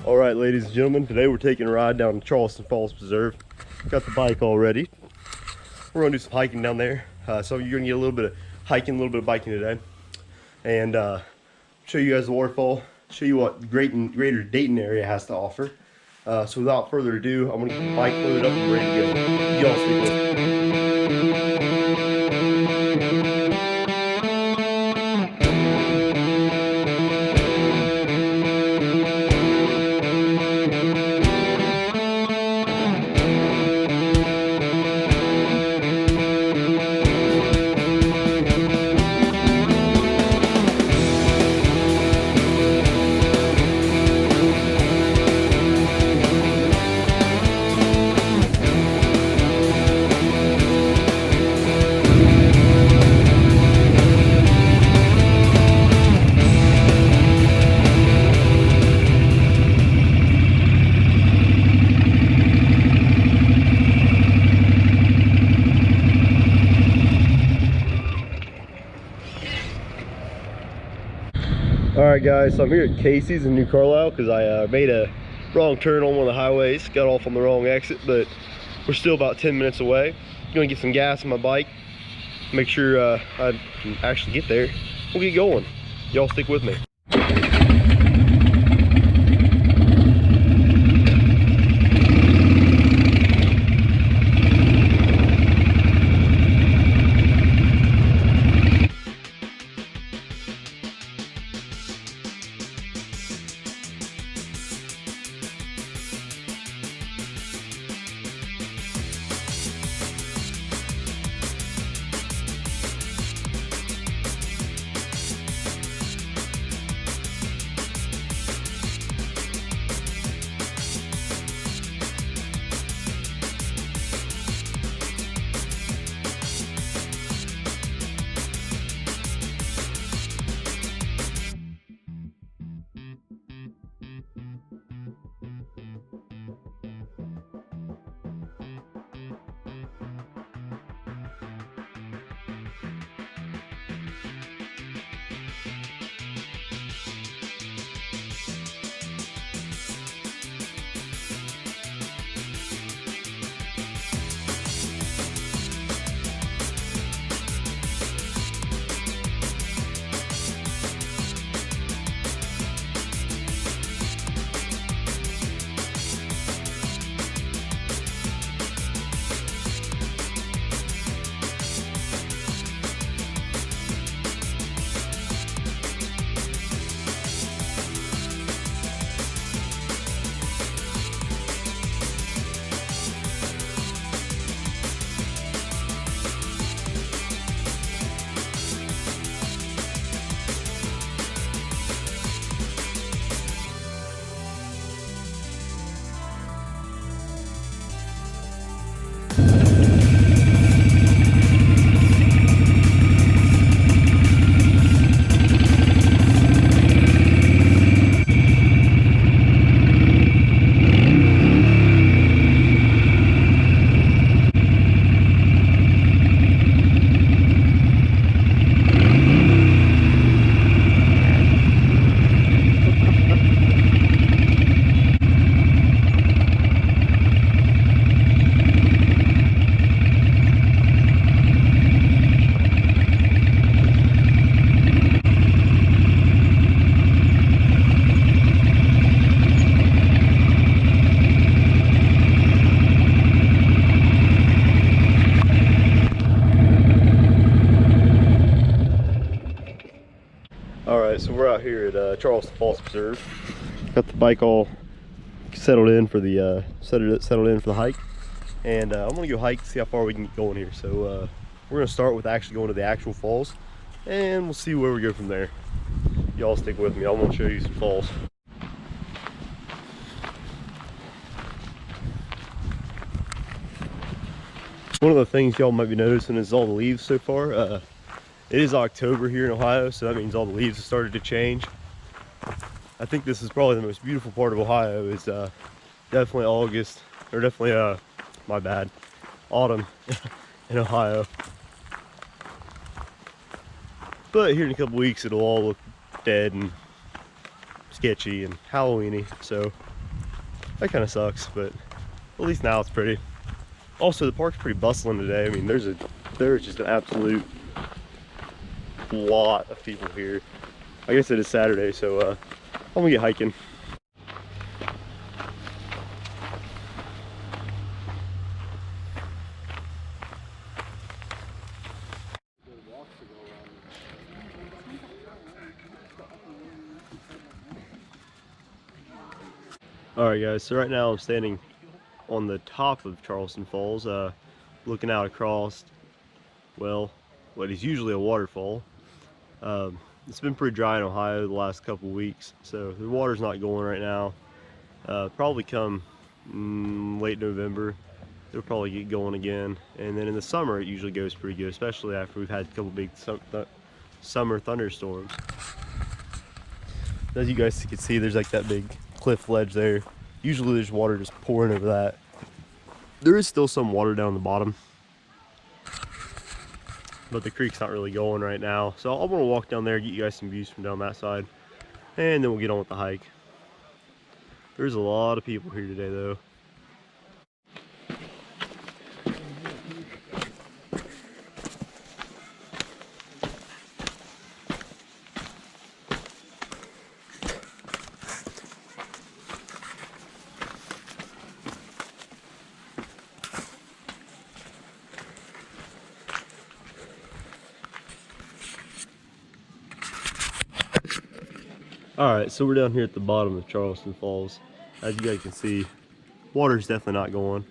All right, ladies and gentlemen, today we're taking a ride down to Charleston Falls Preserve. Got the bike all ready. We're gonna do some hiking down there. So you're gonna get a little bit of hiking, a little bit of biking today. And show you guys the waterfall, show you what greater Dayton area has to offer. So without further ado, I'm gonna get the bike loaded up and ready to go. Y'all stick with me. Alright guys, so I'm here at Casey's in New Carlisle because I made a wrong turn on one of the highways, got off on the wrong exit, but we're still about 10 minutes away. I'm gonna get some gas on my bike, make sure I can actually get there. We'll get going. Y'all stick with me. Alright, so we're out here at Charleston Falls Preserve. Got the bike all settled in for the hike, and I'm gonna go hike, see how far we can get going here. So we're gonna start with actually going to the actual falls, and we'll see where we go from there. Y'all stick with me. I want to show you some falls. One of the things y'all might be noticing is all the leaves so far. It is October here in Ohio, so that means all the leaves have started to change. I think this is probably the most beautiful part of Ohio is definitely August, or definitely, my bad, autumn in Ohio. But here in a couple weeks, it'll all look dead and sketchy and Halloweeny. So That kind of sucks, but at least now it's pretty. Also, the park's pretty bustling today. I mean, there's just an absolute lot of people here. I guess it is Saturday, so I'm gonna get hiking. Alright guys, so right now I'm standing on the top of Charleston Falls, looking out across, well, what is usually a waterfall. It's been pretty dry in Ohio the last couple weeks, so the water's not going right now. Probably come late November, it'll probably get going again. And then in the summer it usually goes pretty good, especially after we've had a couple big summer thunderstorms. As you guys can see, there's like that big cliff ledge there. Usually there's water just pouring over that. There is still some water down the bottom, but the creek's not really going right now. So I'm gonna walk down there, get you guys some views from down that side, and then we'll get on with the hike. There's a lot of people here today though. Alright, so we're down here at the bottom of Charleston Falls. As you guys can see, water's definitely not going.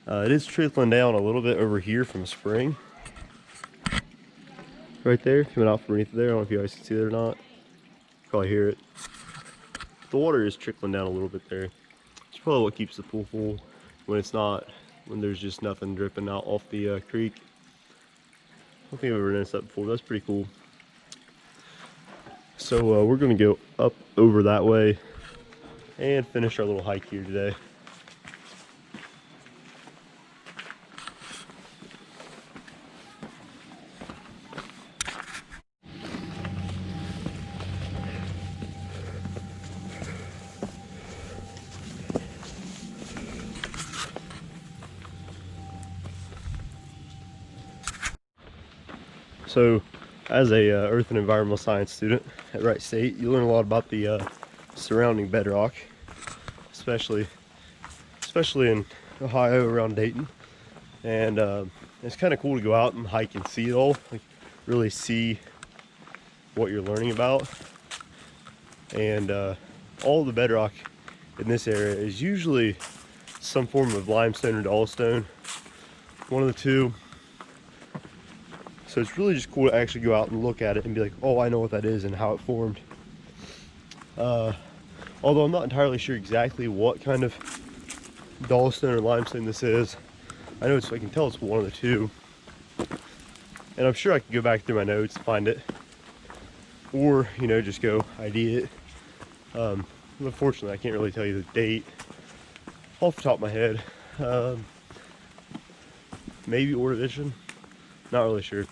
It is trickling down a little bit over here from a spring. Right there, coming out from underneath there. I don't know if you guys can see it or not. Probably hear it. The water is trickling down a little bit there. It's probably what keeps the pool full when it's not, when there's just nothing dripping out off the creek. I don't think I've ever noticed that before. That's pretty cool. So we're going to go up over that way and finish our little hike here today. So as a earth and environmental science student at Wright State, you learn a lot about the surrounding bedrock, especially in Ohio around Dayton. And it's kind of cool to go out and hike and see it all, like really see what you're learning about. And all the bedrock in this area is usually some form of limestone or dolostone, one of the two. So it's really just cool to actually go out and look at it and be like, oh, I know what that is and how it formed. Although I'm not entirely sure exactly what kind of dolostone or limestone this is. I know I can tell it's one of the two. And I'm sure I can go back through my notes and find it. Or, you know, just go ID it. Unfortunately, I can't really tell you the date off the top of my head. Maybe Ordovician, not really sure.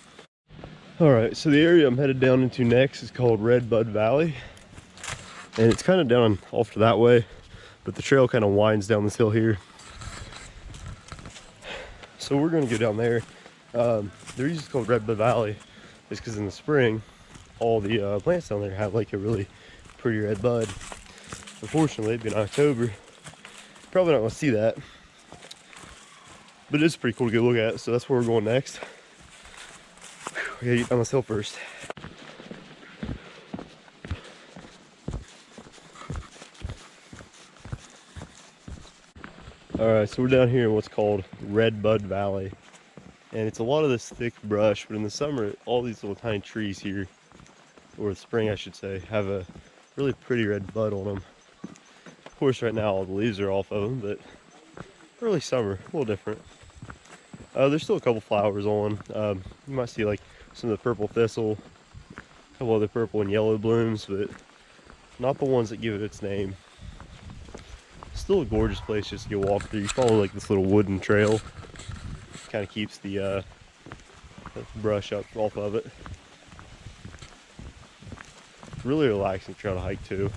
Alright, so the area I'm headed down into next is called Red Bud Valley. And it's kind of down off to that way, but the trail kind of winds down this hill here. So we're going to go down there. The reason it's called Red Bud Valley is because in the spring, all the plants down there have like a really pretty red bud. Unfortunately, it'd be in October. Probably not going to see that. But it is pretty cool to go look at, so that's where we're going next. We gotta get down this hill first. Alright, so we're down here in what's called Red Bud Valley. And it's a lot of this thick brush, but in the summer, all these little tiny trees here, or the spring I should say, have a really pretty red bud on them. Of course, right now all the leaves are off of them, but early summer, a little different. There's still a couple flowers on. You might see like some of the purple thistle, a couple other purple and yellow blooms, but not the ones that give it its name. Still a gorgeous place just to go walk through. You follow like this little wooden trail, kind of keeps the brush up off of it. Really relaxing trail to hike too.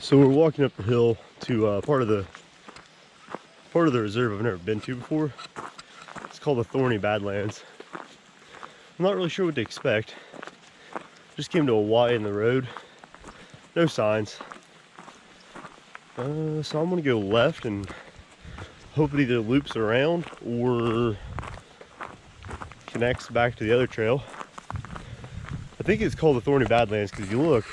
So we're walking up the hill to part of the reserve I've never been to before. It's called the Thorny Badlands. I'm not really sure what to expect. Just came to a Y in the road. No signs. So I'm gonna go left and hope it either loops around or connects back to the other trail. I think it's called the Thorny Badlands because if you look,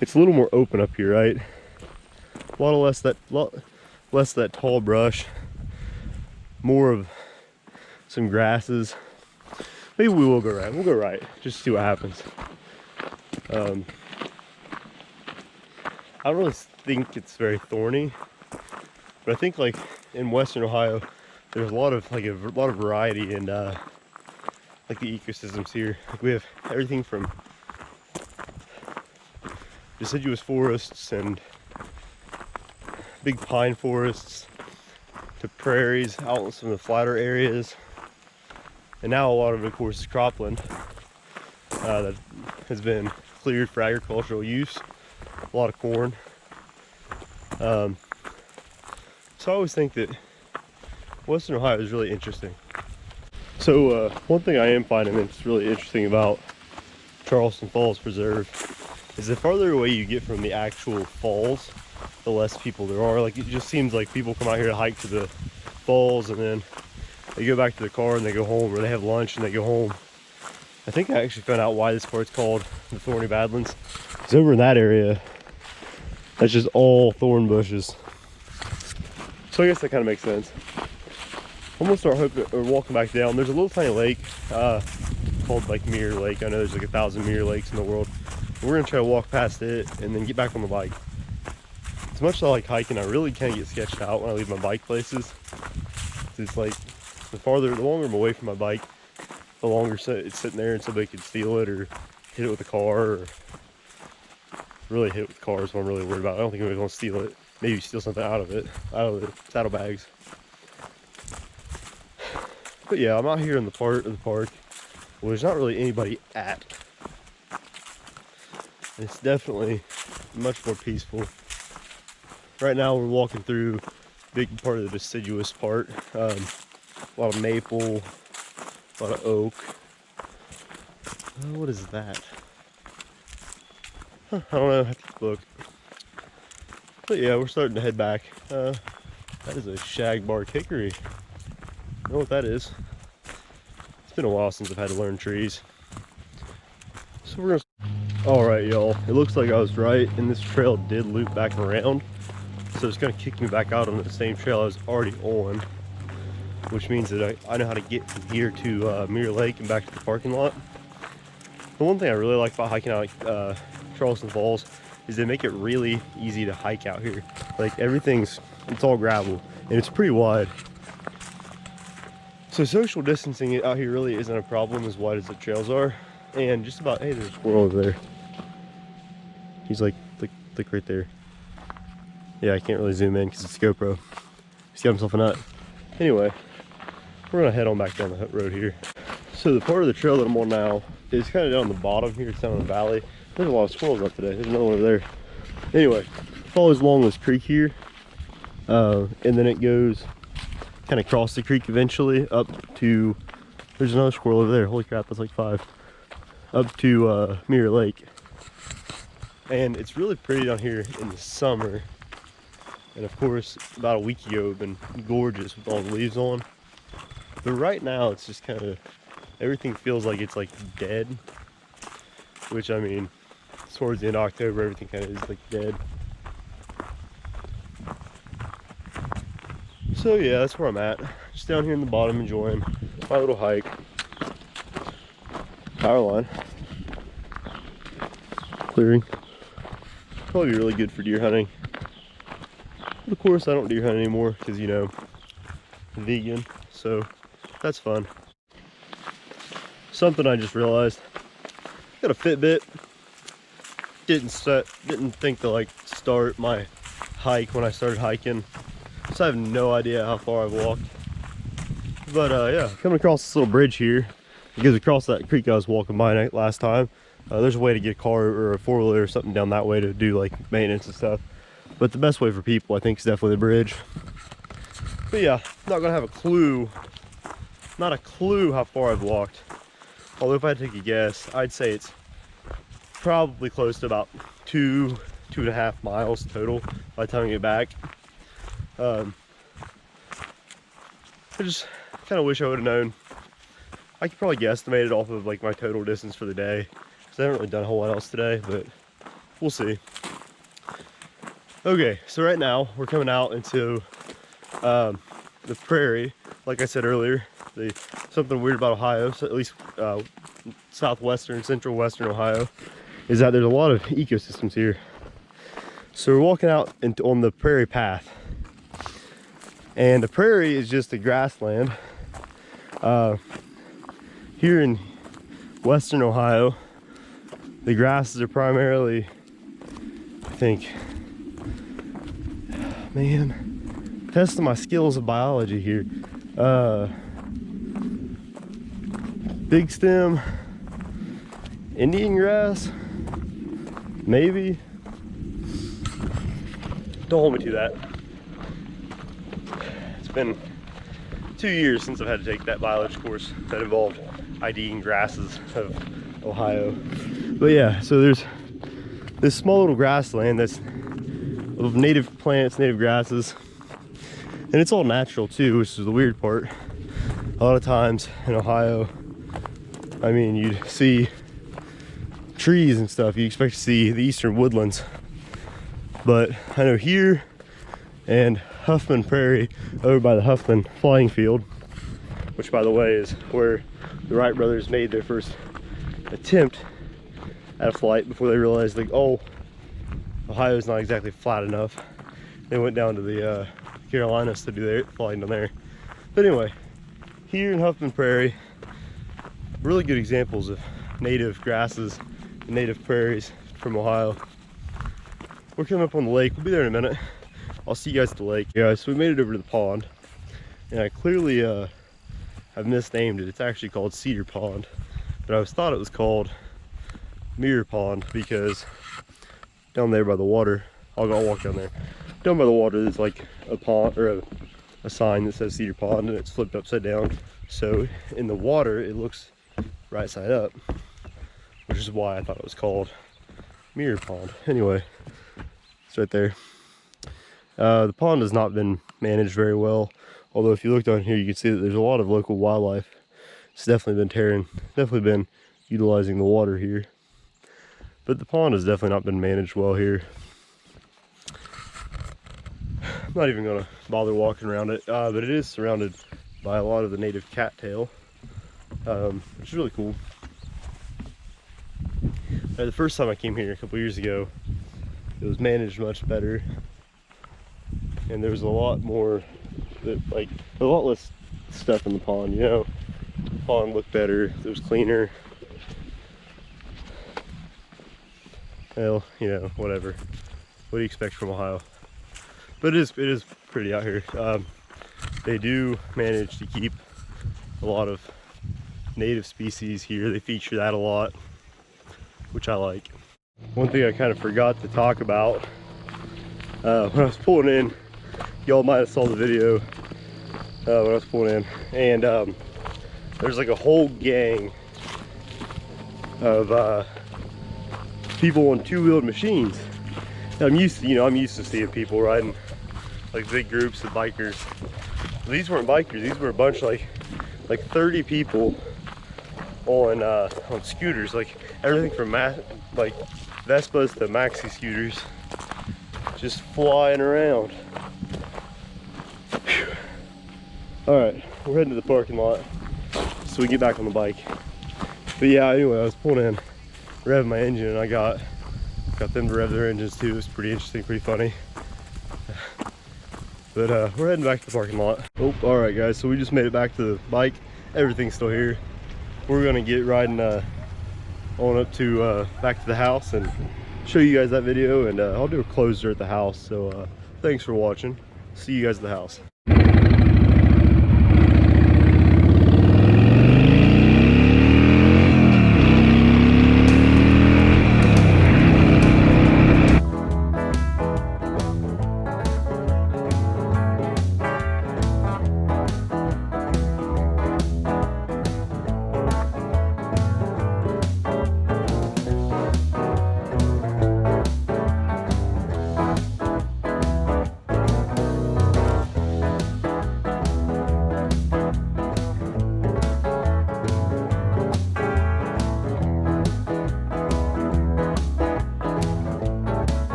it's a little more open up here, right? A lot less that tall brush, more of some grasses. Maybe we will go right. We'll go right, just see what happens. I don't really think it's very thorny, but I think like in Western Ohio, there's a lot of variety in like the ecosystems here. Like we have everything from deciduous forests and big pine forests to prairies out in some of the flatter areas. And now a lot of it, of course, is cropland that has been cleared for agricultural use. A lot of corn. So I always think that Western Ohio is really interesting. So one thing I am finding that's really interesting about Charleston Falls Preserve is the farther away you get from the actual falls, the less people there are. Like, it just seems like people come out here to hike to the falls and then they go back to their car and they go home, or they have lunch and they go home. I think I actually found out why this part's called the Thorny Badlands. Because over in that area, that's just all thorn bushes. So I guess that kind of makes sense. I'm gonna start walking back down. There's a little tiny lake called like Mirror Lake. I know there's like 1,000 Mirror Lakes in the world. We're gonna try to walk past it and then get back on the bike. As much as I like hiking, I really kind of get sketched out when I leave my bike places. It's like the longer I'm away from my bike, the longer it's sitting there and somebody could steal it or hit it with a car, or really hit it with cars. What I'm really worried about. I don't think anybody's gonna steal it. Maybe steal something out of it, out of the saddlebags. But yeah, I'm out here in the part of the park where there's not really anybody at. It's definitely much more peaceful. Right now we're walking through a big part of the deciduous part. A lot of maple, a lot of oak. What is that? I don't know, I have to look. But yeah, we're starting to head back. That is a shagbark hickory. I know what that is. It's been a while since I've had to learn trees. So we're gonna... Alright y'all, it looks like I was right and this trail did loop back around. So it's gonna kick me back out on the same trail I was already on. Which means that I know how to get from here to Mirror Lake and back to the parking lot. The one thing I really like about hiking out Charleston Falls is they make it really easy to hike out here. Like it's all gravel and it's pretty wide. So social distancing out here really isn't a problem as wide as the trails are. And just about, hey, there's a squirrel over there. He's like right there. Yeah, I can't really zoom in because it's GoPro. He's got himself a nut. Anyway, we're gonna head on back down the road here. So the part of the trail that I'm on now is kind of down the bottom here. It's down in the valley. There's a lot of squirrels up today. There's another one over there. Anyway, follows along this creek here. And then it goes kind of across the creek eventually up to, there's another squirrel over there. Holy crap, that's like 5. Up to Mirror Lake. And it's really pretty down here in the summer. And of course, about a week ago, it's been gorgeous with all the leaves on. But right now, it's just kind of, everything feels like it's like dead. Which, I mean, towards the end of October, everything kind of is like dead. So yeah, that's where I'm at. Just down here in the bottom, enjoying my little hike. Power line. Clearing. Probably really good for deer hunting. But of course, I don't deer hunt anymore because, you know, vegan. So that's fun. Something I just realized. Got a Fitbit. Didn't think to like start my hike when I started hiking. So I have no idea how far I've walked. But yeah, coming across this little bridge here. It goes across that creek I was walking by last time. There's a way to get a car or a 4-wheeler or something down that way to do like maintenance and stuff. But the best way for people, I think, is definitely the bridge. But yeah, not gonna have a clue, not a clue how far I've walked. Although if I had to take a guess, I'd say it's probably close to about 2.5 miles total by the time I get back. I just kind of wish I would have known. I could probably guesstimate it off of like my total distance for the day, because I haven't really done a whole lot else today, but we'll see. Okay, so right now we're coming out into the prairie. Like I said earlier, something weird about Ohio, so at least southwestern, central western Ohio, is that there's a lot of ecosystems here. So we're walking out on the prairie path, and the prairie is just a grassland. Here in western Ohio, the grasses are primarily, I think, man, testing my skills of biology here. Big stem, Indian grass, maybe. Don't hold me to that. It's been 2 years since I've had to take that biology course that involved IDing grasses of Ohio. But yeah, so there's this small little grassland that's of native plants, native grasses, and it's all natural too, which is the weird part. A lot of times in Ohio, I mean, you'd see trees and stuff, you expect to see the eastern woodlands, but I know here and Huffman Prairie over by the Huffman flying field, which by the way is where the Wright brothers made their first attempt at a flight before they realized, like, oh, Ohio's not exactly flat enough. They went down to the Carolinas to do their flying down there. But anyway, here in Huffman Prairie, really good examples of native grasses and native prairies from Ohio. We're coming up on the lake. We'll be there in a minute. I'll see you guys at the lake. Yeah, so we made it over to the pond, and I clearly I've misnamed it. It's actually called Cedar Pond, but I thought it was called Mirror Pond because down there by the water, I'll walk down there. Down by the water, there's like a pond or a sign that says Cedar Pond, and it's flipped upside down. So in the water, it looks right side up, which is why I thought it was called Mirror Pond. Anyway, it's right there. The pond has not been managed very well. Although if you look down here, you can see that there's a lot of local wildlife. It's definitely been utilizing the water here. But the pond has definitely not been managed well here. I'm not even gonna bother walking around it, but it is surrounded by a lot of the native cattail, which is really cool. The first time I came here a couple years ago, it was managed much better, and there was a lot more, like a lot less stuff in the pond, you know. The pond looked better, it was cleaner. Well, you know, whatever. What do you expect from Ohio? But it is pretty out here. They do manage to keep a lot of native species here. They feature that a lot, which I like. One thing I kind of forgot to talk about when I was pulling in, y'all might have saw the video when I was pulling in, and there's like a whole gang of people on two-wheeled machines. I'm used to seeing people riding like big groups of bikers. These weren't bikers, these were a bunch like 30 people on scooters, like everything from like Vespas to maxi scooters, just flying around. All right, we're heading to the parking lot so we get back on the bike. But yeah, anyway, I was pulling in, revving my engine, and I got them to rev their engines too. It was pretty interesting, pretty funny. But we're heading back to the parking lot. Oh, all right guys, so we just made it back to the bike. Everything's still here. We're gonna get riding on up to back to the house and show you guys that video, and I'll do a closer at the house. So thanks for watching. See you guys at the house.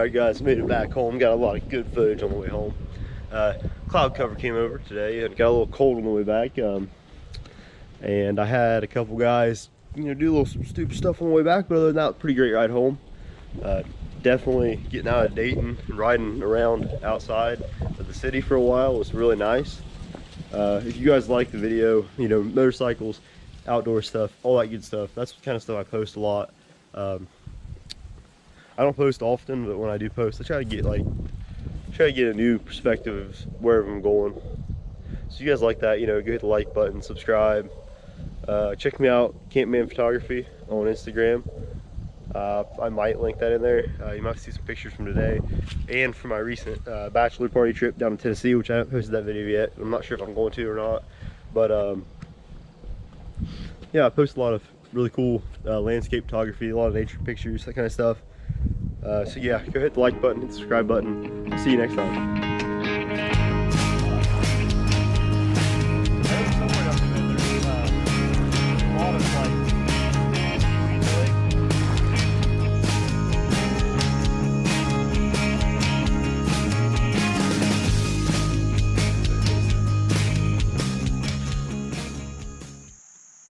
Alright guys, made it back home. Got a lot of good footage on the way home. Cloud cover came over today and got a little cold on the way back. And I had a couple guys, do a little stupid stuff on the way back, but other than that, pretty great ride home. Definitely getting out of Dayton and riding around outside of the city for a while was really nice. If you guys like the video, motorcycles, outdoor stuff, all that good stuff, that's the kind of stuff I post a lot. I don't post often, but when I do post, I try to get a new perspective of wherever I'm going. So if you guys like that, go hit the like button, subscribe. Check me out, Campman Photography on Instagram. I might link that in there. You might see some pictures from today and from my recent bachelor party trip down to Tennessee, which I haven't posted that video yet. I'm not sure if I'm going to or not, but yeah, I post a lot of really cool landscape photography, a lot of nature pictures, that kind of stuff. So yeah, go hit the like button, hit the subscribe button. See you next time.